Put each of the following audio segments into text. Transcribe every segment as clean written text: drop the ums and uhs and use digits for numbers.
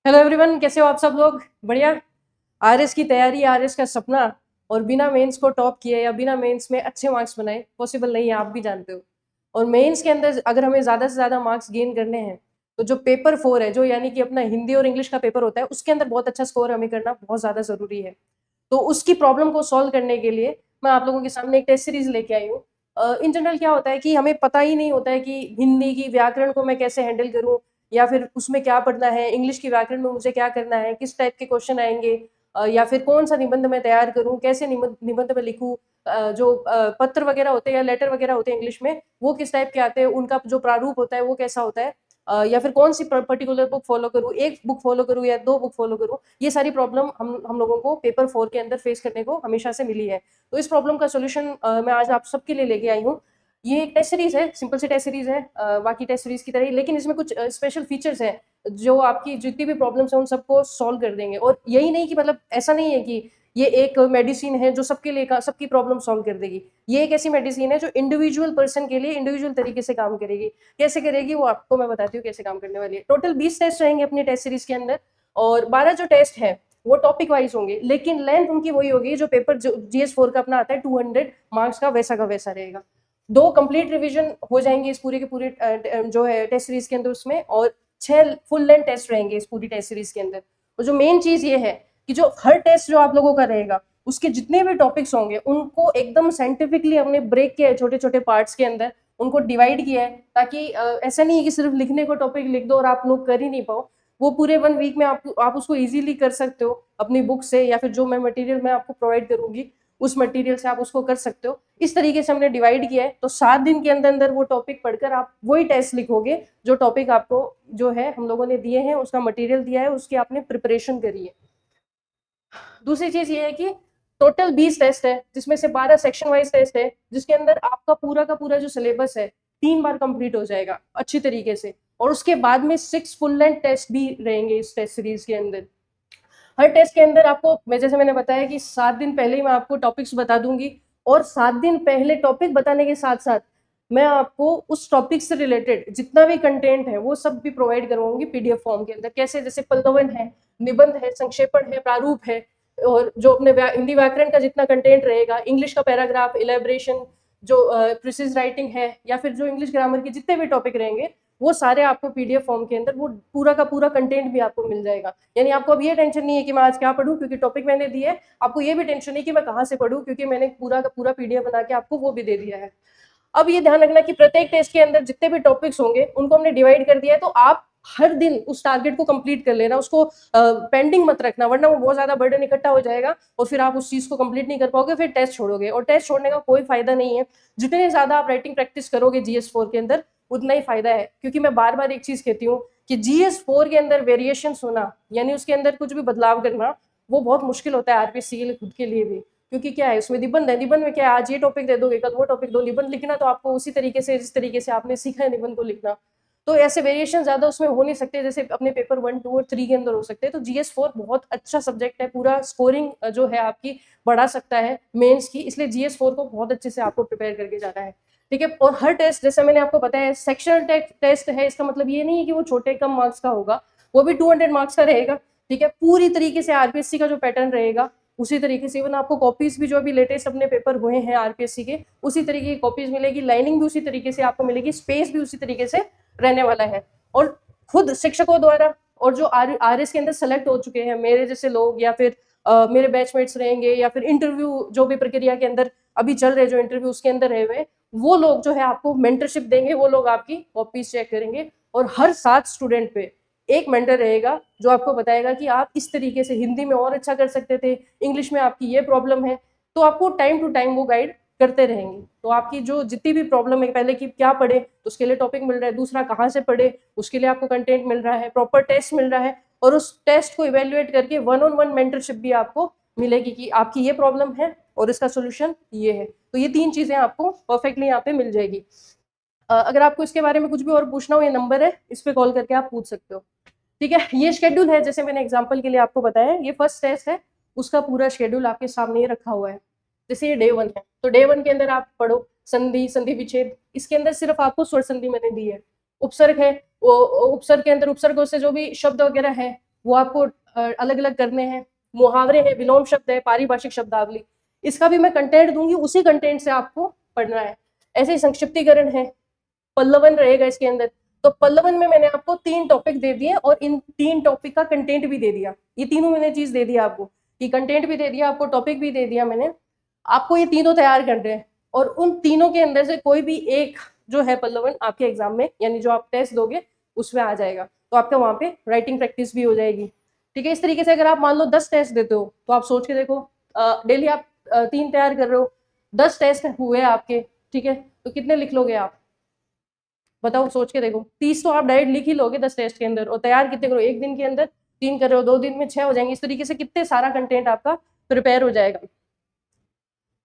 Hello everyone, कैसे हो आप सब लोग? बढ़िया। आरएस की तैयारी, आरएस का सपना और बिना मेंस को टॉप किए या बिना मेंस में अच्छे मार्क्स बनाए पॉसिबल नहीं है, आप भी जानते हो। और मेंस के अंदर अगर हमें ज़्यादा से ज़्यादा मार्क्स गेन करने हैं तो जो पेपर 4 है, जो यानी कि अपना हिंदी और इंग्लिश का पेपर होता है, उसके अंदर बहुत अच्छा स्कोर हमें करना बहुत ज़्यादा ज़रूरी है। तो उसकी प्रॉब्लम को सॉल्व करने के लिए मैं आप लोगों के सामने एक टेस्ट सीरीज लेके आई हूँ। इन जनरल क्या होता है कि हमें पता ही नहीं होता है कि हिंदी की व्याकरण को मैं कैसे हैंडल करूँ, या फिर उसमें क्या पढ़ना है, इंग्लिश की व्याकरण में मुझे क्या करना है, किस टाइप के क्वेश्चन आएंगे, या फिर कौन सा निबंध मैं तैयार करूँ, कैसे निबंध निबंध में लिखूँ, जो पत्र वगैरह होते हैं या लेटर वगैरह होते हैं इंग्लिश में, वो किस टाइप के आते हैं, उनका जो प्रारूप होता है वो कैसा होता है, या फिर कौन सी पर्टिकुलर बुक फॉलो करूँ, एक बुक फॉलो करूँ या दो बुक फॉलो करूँ। ये सारी प्रॉब्लम हम लोगों को पेपर 4 के अंदर फेस करने को हमेशा से मिली है। तो इस प्रॉब्लम का सोल्यूशन मैं आज आप सबके लिए लेके आई हूँ। ये एक टेस्ट सीरीज है, सिंपल सी टेस्ट सीरीज है, बाकी टेस्ट सीरीज की तरह ही, लेकिन इसमें कुछ स्पेशल फीचर्स हैं जो आपकी जितनी भी प्रॉब्लम्स हैं उन सबको सॉल्व कर देंगे। और यही नहीं कि मतलब ऐसा नहीं है कि ये एक मेडिसिन है जो सबके लिए सबकी प्रॉब्लम सॉल्व कर देगी। ये एक ऐसी मेडिसिन है जो इंडिविजुअल पर्सन के लिए इंडिविजुअल तरीके से काम करेगी। कैसे करेगी वो आपको मैं बताती हूँ कैसे काम करने वाली है। टोटल 20 टेस्ट रहेंगे अपनी टेस्ट सीरीज के अंदर, और 12 जो टेस्ट है वो टॉपिक वाइज होंगे, लेकिन लेंथ उनकी वही होगी जो पेपर जो GS4 का अपना आता है 200 मार्क्स का, वैसा का वैसा रहेगा। 2 कंप्लीट रिवीजन हो जाएंगे इस पूरे के पूरे जो है टेस्ट सीरीज के अंदर उसमें, और 6 फुल लेंथ टेस्ट रहेंगे इस पूरी टेस्ट सीरीज के अंदर। और जो मेन चीज ये है कि जो हर टेस्ट जो आप लोगों का रहेगा उसके जितने भी टॉपिक्स होंगे उनको एकदम साइंटिफिकली हमने ब्रेक किया है छोटे छोटे पार्ट्स के अंदर, उनको डिवाइड किया है, ताकि ऐसा नहीं है कि सिर्फ लिखने को टॉपिक लिख दो और आप लोग कर ही नहीं पाओ। वो पूरे 1 वीक में आप उसको इजीली कर सकते हो अपनी बुक से, या फिर जो मैं मटेरियल मैं आपको प्रोवाइड करूंगी उस मटेरियल से आप उसको कर सकते हो। इस तरीके से हमने डिवाइड किया है, तो 7 दिन के अंदर अंदर वो टॉपिक पढ़कर आप वही टेस्ट लिखोगे जो टॉपिक आपको जो है हम लोगों ने दिए हैं, उसका मटेरियल दिया है, उसकी आपने प्रिपरेशन करी है। दूसरी चीज ये है कि टोटल 20 टेस्ट है जिसमें से 12 सेक्शन वाइज टेस्ट है, जिसके अंदर आपका पूरा का पूरा जो सिलेबस है 3 बार कंप्लीट हो जाएगा अच्छी तरीके से। और उसके बाद में 6 फुल लेंथ टेस्ट भी रहेंगे इस टेस्ट सीरीज के अंदर। हर टेस्ट के अंदर आपको मैं जैसे मैंने बताया कि 7 दिन पहले ही मैं आपको टॉपिक्स बता दूंगी, और 7 दिन पहले टॉपिक बताने के साथ साथ मैं आपको उस टॉपिक से रिलेटेड जितना भी कंटेंट है वो सब भी प्रोवाइड करवाऊंगी PDF फॉर्म के अंदर। कैसे? जैसे पल्लवन है, निबंध है, संक्षेपण है, प्रारूप है, और जो अपने हिंदी व्याकरण का जितना कंटेंट रहेगा, इंग्लिश का पैराग्राफ, इलेबरेशन, जो प्रिसिज राइटिंग है, या फिर जो इंग्लिश ग्रामर के जितने भी टॉपिक रहेंगे वो सारे आपको PDF फॉर्म के अंदर वो पूरा का पूरा कंटेंट भी आपको मिल जाएगा। यानी आपको अब ये टेंशन नहीं है कि मैं आज क्या पढ़ूं क्योंकि टॉपिक मैंने दिए है, आपको ये भी टेंशन नहीं कि मैं कहाँ से पढ़ूं क्योंकि मैंने पूरा का पूरा PDF बना के आपको वो भी दे दिया है। अब ये ध्यान रखना कि प्रत्येक टेस्ट के अंदर जितने भी टॉपिक्स होंगे उनको हमने डिवाइड कर दिया है, तो आप हर दिन उस टारगेट को कंप्लीट कर लेना, उसको पेंडिंग मत रखना, वरना वो बहुत ज्यादा बर्डन इकट्ठा हो जाएगा और फिर आप उस चीज को कंप्लीट नहीं कर पाओगे, फिर टेस्ट छोड़ोगे, और टेस्ट छोड़ने का कोई फायदा नहीं है। जितने ज्यादा आप राइटिंग प्रैक्टिस करोगे GS4 के अंदर उतना ही फायदा है, क्योंकि मैं बार बार एक चीज कहती हूँ कि GS4 के अंदर वेरिएशन होना, यानी उसके अंदर कुछ भी बदलाव करना, वो बहुत मुश्किल होता है RPSC के लिए, खुद के लिए भी। क्योंकि क्या है उसमें निबंध है, निबंध में क्या है, आज ये टॉपिक दे दोगे कल वो टॉपिक दो, निबंध लिखना तो आपको उसी तरीके से जिस तरीके से आपने सीखा है निबंध को लिखना, तो ऐसे वेरिएशन ज्यादा उसमें हो नहीं सकते जैसे अपने पेपर 1, 2 और 3 के अंदर हो सकते हैं। तो GS4 बहुत अच्छा सब्जेक्ट है, पूरा स्कोरिंग जो है आपकी बढ़ा सकता है मेंस की, इसलिए GS4 को बहुत अच्छे से आपको प्रिपेयर करके जाना है। ठीक है। और हर टेस्ट जैसे मैंने आपको बताया सेक्शनल टेस्ट है, इसका मतलब ये नहीं है कि वो छोटे कम मार्क्स का होगा, वो भी 200 मार्क्स का रहेगा। ठीक है। पूरी तरीके से RPSC का जो पैटर्न रहेगा उसी तरीके से, इवन आपको कॉपीज भी जो अभी लेटेस्ट अपने पेपर हुए हैं RPSC के उसी तरीके की कॉपीज मिलेगी, लाइनिंग भी उसी तरीके से आपको मिलेगी, स्पेस भी उसी तरीके से रहने वाला है। और खुद शिक्षकों द्वारा और जो RS के अंदर सेलेक्ट हो चुके हैं मेरे जैसे लोग, या फिर मेरे बैचमेट्स रहेंगे, या फिर इंटरव्यू जो भी प्रक्रिया के अंदर अभी चल रहे जो इंटरव्यू उसके अंदर रहे हुए, वो लोग जो है आपको मेंटरशिप देंगे, वो लोग आपकी कॉपीज चेक करेंगे, और हर 7 स्टूडेंट पे एक मेंटर रहेगा जो आपको बताएगा कि आप इस तरीके से हिंदी में और अच्छा कर सकते थे, इंग्लिश में आपकी ये प्रॉब्लम है, तो आपको टाइम टू टाइम वो गाइड करते रहेंगे। तो आपकी जो जितनी भी प्रॉब्लम है, पहले कि क्या पढ़े तो उसके लिए टॉपिक मिल रहा है, दूसरा कहाँ से पढ़े उसके लिए आपको कंटेंट मिल रहा है, प्रॉपर टेस्ट मिल रहा है, और उस टेस्ट को इवेल्युएट करके 1-on-1 मेंटरशिप भी आपको मिलेगी कि आपकी ये प्रॉब्लम है और इसका सोल्यूशन ये है। तो ये 3 चीजें आपको परफेक्टली यहाँ पे मिल जाएगी। अगर आपको इसके बारे में कुछ भी और पूछना हो, ये नंबर है, इस पे कॉल करके आप पूछ सकते हो। ठीक है। ये शेड्यूल है जैसे मैंने एग्जांपल के लिए आपको बताया, ये फर्स्ट टेस्ट है, उसका पूरा शेड्यूल आपके सामने ही रखा हुआ है। जैसे ये डे 1 है, तो डे 1 के अंदर आप पढ़ो संधि, संधि विच्छेद, इसके अंदर सिर्फ आपको स्वर संधि मैंने दी है। उपसर्ग है, वो उपसर्ग के अंदर उपसर्गों से जो भी शब्द वगैरह है वो आपको अलग अलग करने हैं। मुहावरे हैं, विलोम शब्द है, पारिभाषिक शब्दावली, इसका भी मैं कंटेंट दूंगी, उसी कंटेंट से आपको पढ़ना है। ऐसे ही संक्षिप्तीकरण है, पल्लवन रहेगा इसके अंदर। तो पल्लवन में मैंने आपको 3 टॉपिक दे दिए और इन 3 टॉपिक का कंटेंट भी दे दिया। ये तीनों मैंने चीज दे दिया आपको, कि कंटेंट भी दे दिया आपको, टॉपिक भी दे दिया मैंने आपको। ये तीनों तैयार कर रहे हैं और उन तीनों के अंदर से कोई भी एक जो है पल्लवन आपके एग्जाम में, यानी जो आप टेस्ट दोगे उसमें आ जाएगा, तो आपका वहां पे राइटिंग प्रैक्टिस भी हो जाएगी। ठीक है, इस तरीके से अगर आप मान लो 10 टेस्ट देते हो तो आप सोच के देखो, डेली आप 3 तैयार कर रहे हो, 10 टेस्ट हुए आपके, ठीक है, तो कितने लिख लोगे आप, बताओ, सोच के देखो। 30 तो आप डायरेक्ट लिख ही लोगे 10 टेस्ट के अंदर, और तैयार कितने करो, एक दिन के अंदर 3 कर रहे हो, 2 दिन में 6 हो जाएंगे। इस तरीके से कितने सारा कंटेंट आपका प्रिपेयर हो जाएगा।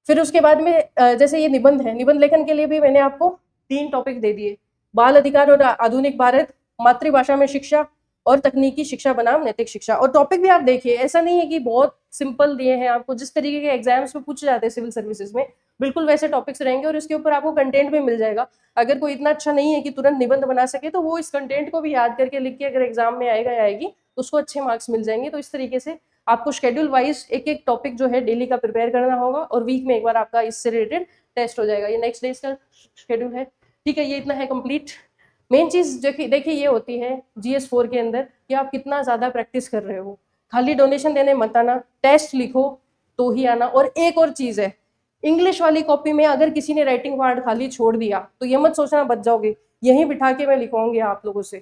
फिर उसके बाद में जैसे ये निबंध है, निबंध लेखन के लिए भी मैंने आपको 3 टॉपिक दे दिए, बाल अधिकार और आधुनिक भारत, मातृभाषा में शिक्षा, और तकनीकी शिक्षा बनाम नैतिक शिक्षा। और टॉपिक भी आप देखिए, ऐसा नहीं है कि बहुत सिंपल दिए हैं आपको, जिस तरीके के एग्जाम्स में पूछे जाते हैं सिविल सर्विसेज में, बिल्कुल वैसे टॉपिक्स रहेंगे और इसके ऊपर आपको कंटेंट भी मिल जाएगा। अगर कोई इतना अच्छा नहीं है कि तुरंत निबंध बना सके, तो वो इस कंटेंट को भी याद करके लिख के अगर एग्जाम में आएगा या आएगी तो उसको अच्छे मार्क्स मिल जाएंगे। तो इस तरीके से आपको शेड्यूल वाइज एक एक टॉपिक जो है डेली का प्रिपेयर करना होगा, और वीक में एक बार आपका इससे रिलेटेड टेस्ट हो जाएगा। ये नेक्स्ट डेज का शेड्यूल है, ठीक है, ये इतना है कंप्लीट। मेन चीज देखिए ये होती है GS4 के अंदर कि आप कितना ज्यादा प्रैक्टिस कर रहे हो। खाली डोनेशन देने मत आना, टेस्ट लिखो तो ही आना। और एक और चीज है, इंग्लिश वाली कॉपी में अगर किसी ने राइटिंग पार्ट खाली छोड़ दिया तो ये मत सोचना बच जाओगे, यहीं बिठा के मैं लिखवाऊंगी आप लोगों से,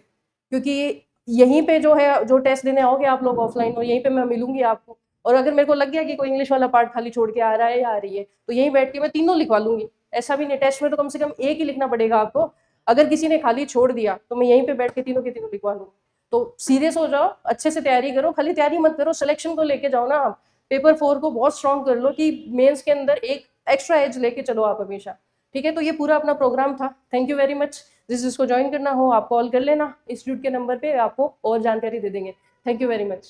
क्योंकि यहीं पे जो है जो टेस्ट देने आओगे आप लोग ऑफलाइन, और यहीं पे मैं मिलूंगी आपको। और अगर मेरे को लग गया कि कोई इंग्लिश वाला पार्ट खाली छोड़ के आ रहा है या आ रही है, तो यहीं बैठ के मैं तीनों लिखवा लूंगी। ऐसा भी नहीं, टेस्ट में तो कम से कम एक ही लिखना पड़ेगा आपको, अगर किसी ने खाली छोड़ दिया तो मैं यहीं पे बैठ के तीनों के तीनों लिखवा लूंगी। तो सीरियस हो जाओ, अच्छे से तैयारी करो, खाली तैयारी मत करो, सिलेक्शन को लेके जाओ ना आप। पेपर 4 को बहुत स्ट्रॉन्ग कर लो कि मेंस के अंदर एक एक्स्ट्रा एज लेके चलो आप हमेशा। ठीक है, तो ये पूरा अपना प्रोग्राम था। Thank you very much. जिसको ज्वाइन करना हो आप कॉल कर लेना, इंस्टीट्यूट के नंबर पे आपको और जानकारी दे देंगे। Thank you very much.